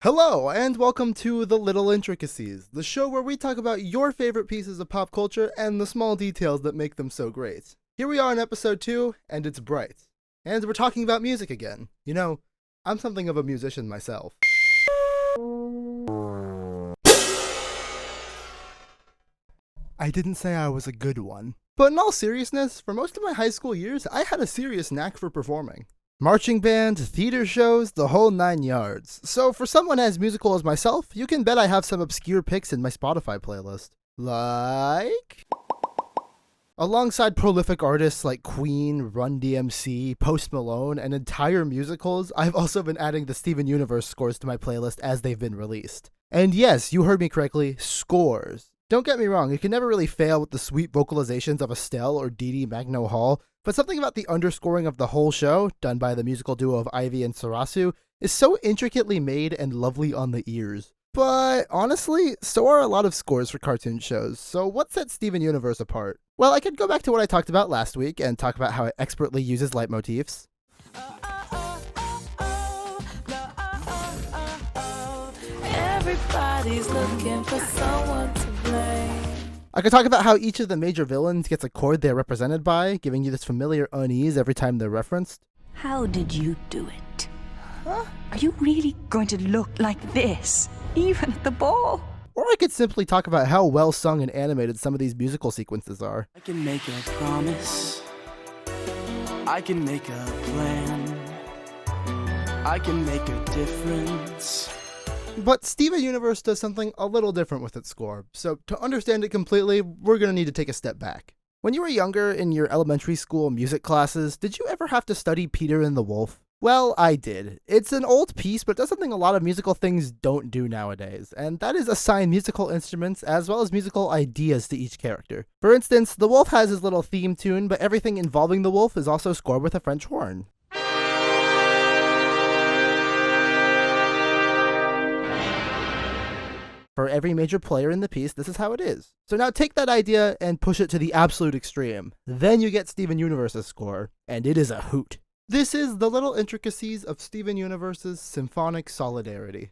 Hello, and welcome to The Little Intricacies, the show where we talk about your favorite pieces of pop culture and the small details that make them so great. Here we are in episode 2, and it's bright. And we're talking about music again. You know, I'm something of a musician myself. I didn't say I was a good one. But in all seriousness, for most of my high school years, I had a serious knack for performing. Marching band, theater shows, the whole 9 yards. So for someone as musical as myself, you can bet I have some obscure picks in my Spotify playlist. Like... Alongside prolific artists like Queen, Run DMC, Post Malone, and entire musicals, I've also been adding the Steven Universe scores to my playlist as they've been released. And yes, you heard me correctly, scores. Don't get me wrong, you can never really fail with the sweet vocalizations of Estelle or Dee Dee Magno Hall, but something about the underscoring of the whole show, done by the musical duo of Ivy and Sarasu, is so intricately made and lovely on the ears. But honestly, so are a lot of scores for cartoon shows, so what sets Steven Universe apart? Well, I could go back to what I talked about last week and talk about how it expertly uses leitmotifs. Everybody's looking for someone to blame. I could talk about how each of the major villains gets a chord they're represented by, giving you this familiar unease every time they're referenced. How did you do it? Huh? Are you really going to look like this, even at the ball? Or I could simply talk about how well sung and animated some of these musical sequences are. I can make a promise. I can make a plan. I can make a difference. But Steven Universe does something a little different with its score, so to understand it completely, we're going to need to take a step back. When you were younger in your elementary school music classes, did you ever have to study Peter and the Wolf? Well, I did. It's an old piece, but does something a lot of musical things don't do nowadays, and that is assign musical instruments as well as musical ideas to each character. For instance, the wolf has his little theme tune, but everything involving the wolf is also scored with a French horn. For every major player in the piece, this is how it is. So now take that idea and push it to the absolute extreme. Then you get Steven Universe's score, and it is a hoot. This is The Little Intricacies of Steven Universe's Symphonic Solidarity.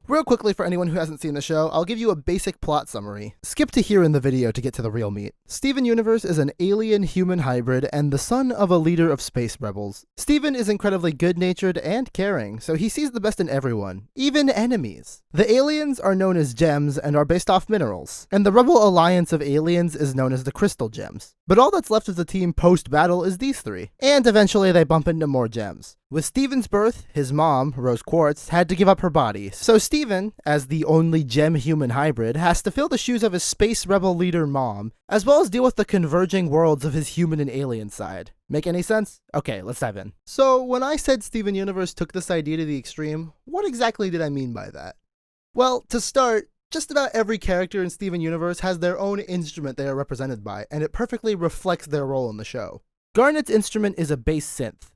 Real quickly, for anyone who hasn't seen the show, I'll give you a basic plot summary. Skip to here in the video to get to the real meat. Steven Universe is an alien-human hybrid and the son of a leader of space rebels. Steven is incredibly good-natured and caring, so he sees the best in everyone, even enemies. The aliens are known as gems and are based off minerals, and the rebel alliance of aliens is known as the Crystal Gems. But all that's left of the team post-battle is these three, and eventually they bump into more gems. With Steven's birth, his mom, Rose Quartz, had to give up her body, so Steven, as the only gem-human hybrid, has to fill the shoes of his space rebel leader mom, as well as deal with the converging worlds of his human and alien side. Make any sense? Okay, let's dive in. So, when I said Steven Universe took this idea to the extreme, what exactly did I mean by that? Well, to start, just about every character in Steven Universe has their own instrument they are represented by, and it perfectly reflects their role in the show. Garnet's instrument is a bass synth.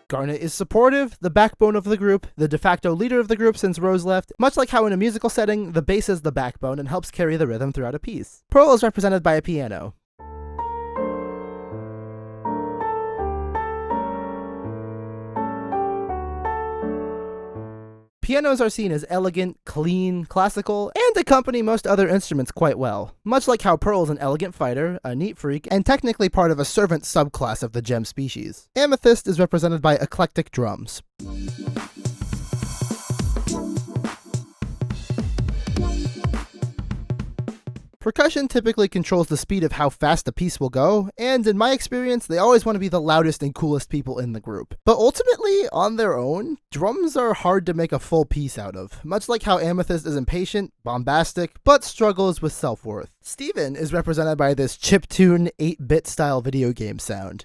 Garnet is supportive, the backbone of the group, the de facto leader of the group since Rose left, much like how in a musical setting, the bass is the backbone and helps carry the rhythm throughout a piece. Pearl is represented by a piano. Pianos are seen as elegant, clean, classical, and accompany most other instruments quite well, much like how Pearl is an elegant fighter, a neat freak, and technically part of a servant subclass of the gem species. Amethyst is represented by eclectic drums. Percussion typically controls the speed of how fast a piece will go, and in my experience, they always want to be the loudest and coolest people in the group. But ultimately, on their own, drums are hard to make a full piece out of, much like how Amethyst is impatient, bombastic, but struggles with self-worth. Steven is represented by this chiptune 8-bit style video game sound.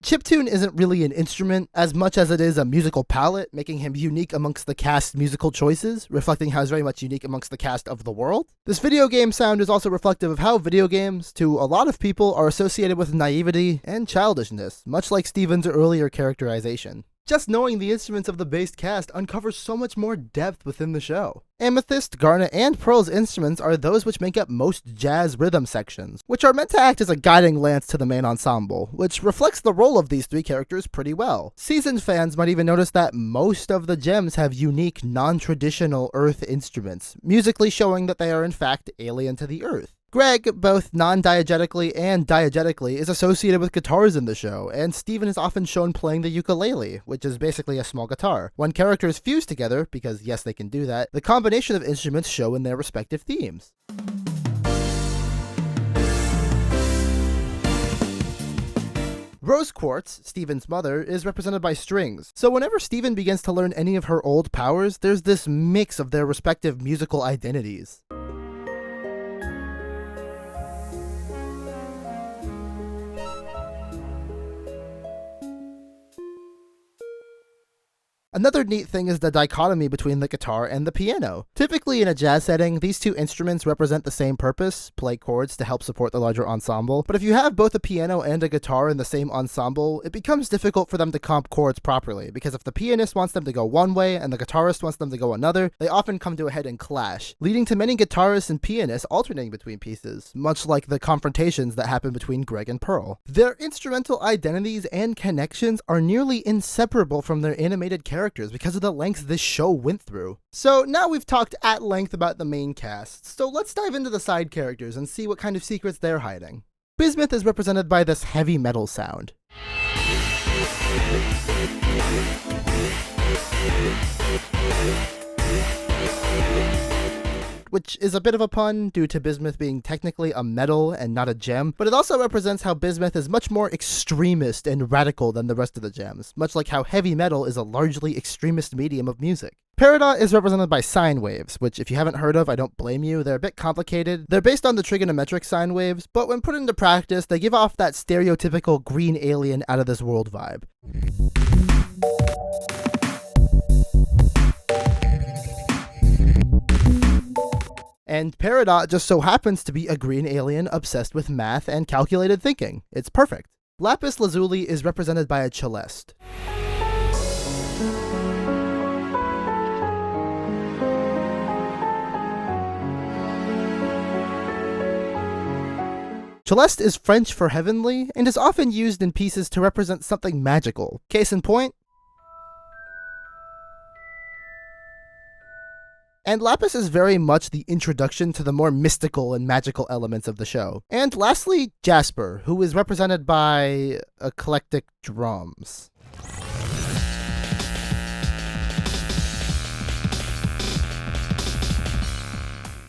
Chiptune isn't really an instrument as much as it is a musical palette, making him unique amongst the cast's musical choices, reflecting how he's very much unique amongst the cast of the world. This video game sound is also reflective of how video games, to a lot of people, are associated with naivety and childishness, much like Steven's earlier characterization. Just knowing the instruments of the based cast uncovers so much more depth within the show. Amethyst, Garnet, and Pearl's instruments are those which make up most jazz rhythm sections, which are meant to act as a guiding lance to the main ensemble, which reflects the role of these three characters pretty well. Seasoned fans might even notice that most of the gems have unique, non-traditional Earth instruments, musically showing that they are in fact alien to the Earth. Greg, both non-diegetically and diegetically, is associated with guitars in the show, and Steven is often shown playing the ukulele, which is basically a small guitar. When characters fuse together, because yes they can do that, the combination of instruments show in their respective themes. Rose Quartz, Steven's mother, is represented by strings, so whenever Steven begins to learn any of her old powers, there's this mix of their respective musical identities. Another neat thing is the dichotomy between the guitar and the piano. Typically in a jazz setting, these two instruments represent the same purpose, play chords to help support the larger ensemble, but if you have both a piano and a guitar in the same ensemble, it becomes difficult for them to comp chords properly, because if the pianist wants them to go one way and the guitarist wants them to go another, they often come to a head and clash, leading to many guitarists and pianists alternating between pieces, much like the confrontations that happen between Greg and Pearl. Their instrumental identities and connections are nearly inseparable from their animated characters because of the lengths this show went through. So now we've talked at length about the main cast, so let's dive into the side characters and see what kind of secrets they're hiding. Bismuth is represented by this heavy metal sound. Which is a bit of a pun due to Bismuth being technically a metal and not a gem, but it also represents how Bismuth is much more extremist and radical than the rest of the gems, much like how heavy metal is a largely extremist medium of music. Peridot is represented by sine waves, which if you haven't heard of, I don't blame you. They're a bit complicated. They're based on the trigonometric sine waves, but when put into practice, they give off that stereotypical green alien out of this world vibe. And Peridot just so happens to be a green alien obsessed with math and calculated thinking. It's perfect. Lapis Lazuli is represented by a celeste. Celeste is French for heavenly, and is often used in pieces to represent something magical. Case in point, and Lapis is very much the introduction to the more mystical and magical elements of the show. And lastly, Jasper, who is represented by eclectic drums.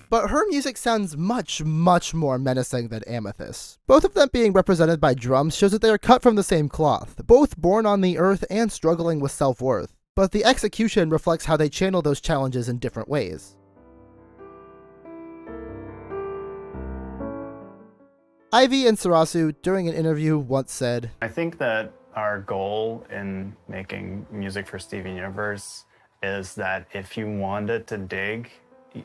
But her music sounds much, much more menacing than Amethyst. Both of them being represented by drums shows that they are cut from the same cloth, both born on the earth and struggling with self-worth. But the execution reflects how they channel those challenges in different ways. Ivy and Sarasu, during an interview, once said, I think that our goal in making music for Steven Universe is that if you wanted to dig,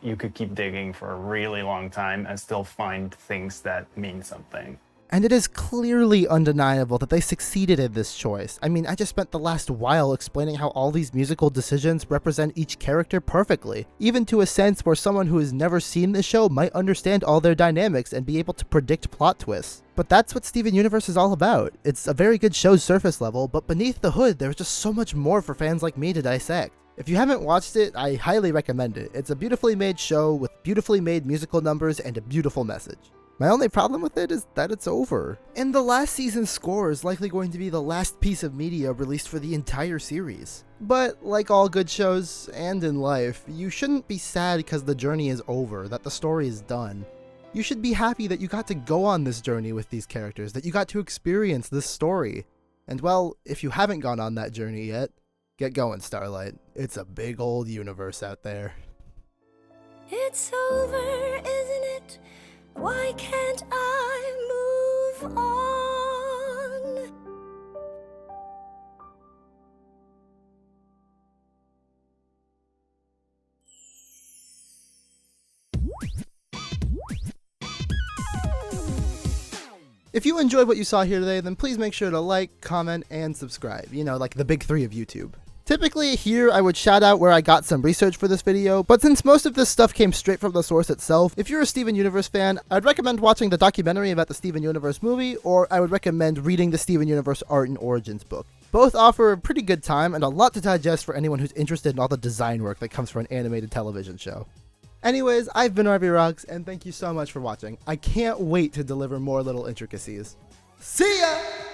you could keep digging for a really long time and still find things that mean something. And it is clearly undeniable that they succeeded in this choice. I mean, I just spent the last while explaining how all these musical decisions represent each character perfectly, even to a sense where someone who has never seen the show might understand all their dynamics and be able to predict plot twists. But that's what Steven Universe is all about. It's a very good show's surface level, but beneath the hood, there's just so much more for fans like me to dissect. If you haven't watched it, I highly recommend it. It's a beautifully made show with beautifully made musical numbers and a beautiful message. My only problem with it is that it's over. And the last season's score is likely going to be the last piece of media released for the entire series. But like all good shows, and in life, you shouldn't be sad because the journey is over, that the story is done. You should be happy that you got to go on this journey with these characters, that you got to experience this story. And well, if you haven't gone on that journey yet, get going, Starlight. It's a big old universe out there. It's over, isn't it? Why can't I move on? If you enjoyed what you saw here today, then please make sure to like, comment, and subscribe. You know, like the big three of YouTube. Typically here I would shout out where I got some research for this video, but since most of this stuff came straight from the source itself, if you're a Steven Universe fan, I'd recommend watching the documentary about the Steven Universe movie, or I would recommend reading the Steven Universe Art and Origins book. Both offer a pretty good time and a lot to digest for anyone who's interested in all the design work that comes from an animated television show. Anyways, I've been RV Rocks, and thank you so much for watching. I can't wait to deliver more little intricacies. See ya!